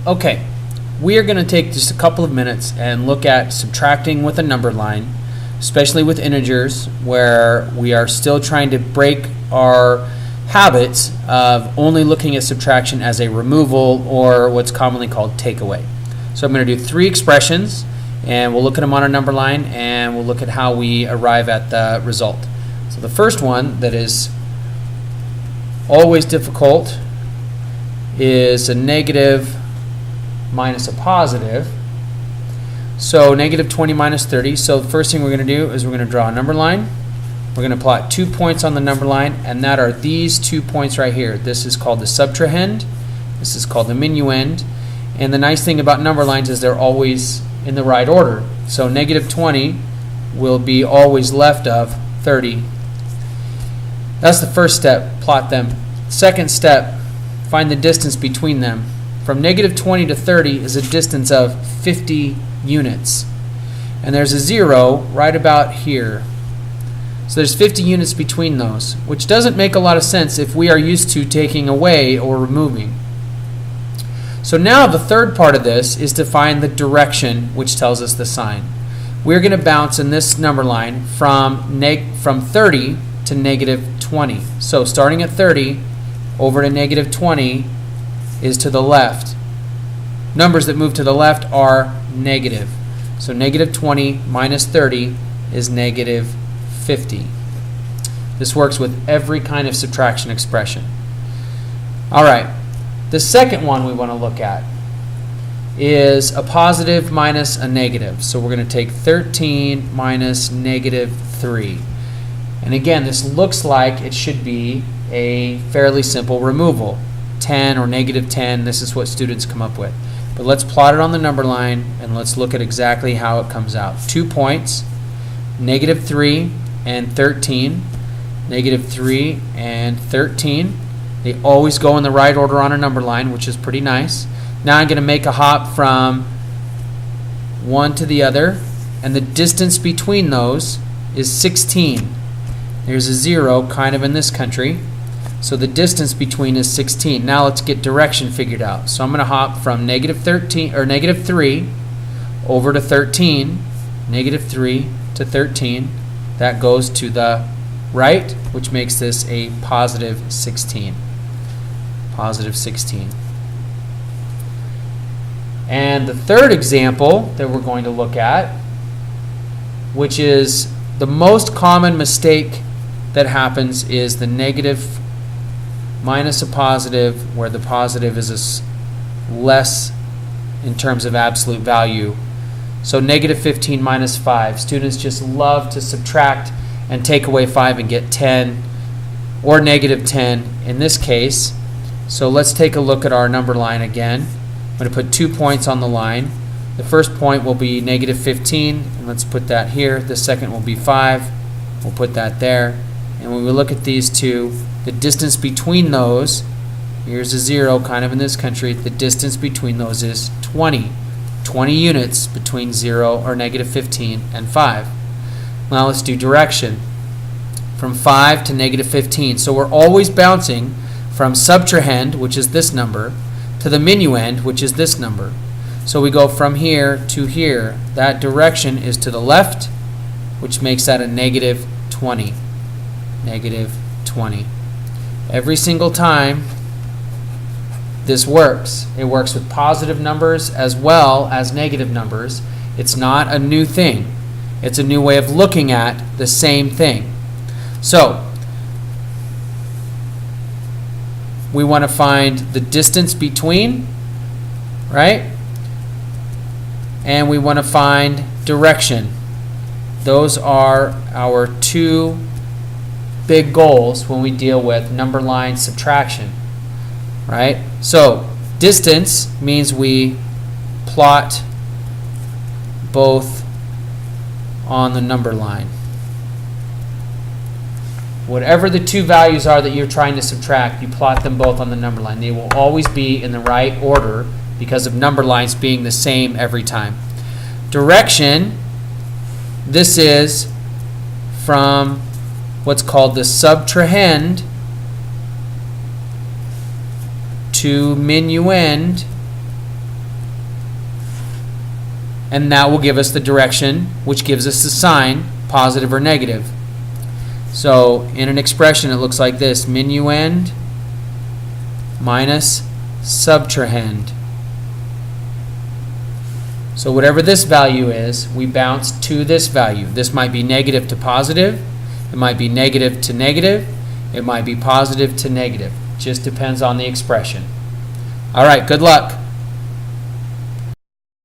Okay, we are going to take just a couple of minutes and look at subtracting with a number line, especially with integers, where we are still trying to break our habits of only looking at subtraction as a removal or what's commonly called takeaway. So I'm going to do 3 expressions, and we'll look at them on our number line, and we'll look at how we arrive at the result. So the first one that is always difficult is a negative minus a positive. So negative 20 minus 30. So the first thing we're going to do is we're going to draw a number line. We're going to plot 2 points on the number line, and that are these 2 points right here. This is called the subtrahend. This is called the minuend. And the nice thing about number lines is they're always in the right order. So negative 20 will be always left of 30. That's the first step, plot them. Second step, find the distance between them. From negative 20 to 30 is a distance of 50 units. And there's a 0 right about here. So there's 50 units between those, which doesn't make a lot of sense if we are used to taking away or removing. So now the third part of this is to find the direction, which tells us the sign. We're going to bounce in this number line from 30 to negative 20. So starting at 30 over to negative 20 is to the left. Numbers that move to the left are negative. So negative 20 minus 30 is negative 50. This works with every kind of subtraction expression. All right, the second one we want to look at is a positive minus a negative. So we're going to take 13 minus negative 3. And again, this looks like it should be a fairly simple removal. 10 or negative 10, this is what students come up with. But let's plot it on the number line and let's look at exactly how it comes out. 2 points, negative 3 and 13, negative 3 and 13. They always go in the right order on a number line, which is pretty nice. Now I'm going to make a hop from one to the other, and the distance between those is 16. There's a 0 kind of in this country. So the distance between is 16. Now let's get direction figured out. So I'm going to hop from negative 13 or negative 3 over to 13, negative 3 to 13. That goes to the right, which makes this a positive 16. Positive 16. And the third example that we're going to look at, which is the most common mistake that happens, is the negative minus a positive, where the positive is less in terms of absolute value. So negative 15 minus 5. Students just love to subtract and take away 5 and get 10 or negative 10 in this case. So let's take a look at our number line again. I'm going to put 2 points on the line. The first point will be negative 15, and let's put that here. The second will be 5. We'll put that there. And when we look at these two, the distance between those, here's a 0 kind of in this country, the distance between those is 20. 20 units between 0 or negative 15 and 5. Now let's do direction. From 5 to negative 15. So we're always bouncing from subtrahend, which is this number, to the minuend, which is this number. So we go from here to here. That direction is to the left, which makes that a negative 20. Negative 20. Every single time this works. It works with positive numbers as well as negative numbers. It's not a new thing. It's a new way of looking at the same thing. So we want to find the distance between, right? And we want to find direction. Those are our 2 big goals when we deal with number line subtraction, right? So distance means we plot both on the number line. Whatever the 2 values are that you're trying to subtract, you plot them both on the number line. They will always be in the right order because of number lines being the same every time. Direction, this is from what's called the subtrahend to minuend and that will give us the direction, which gives us the sign, positive or negative. So in an expression it looks like this: minuend minus subtrahend. So whatever this value is, we bounce to this value. This might be negative to positive, it might be negative to negative, it might be positive to negative. Just depends on the expression. All right, good luck.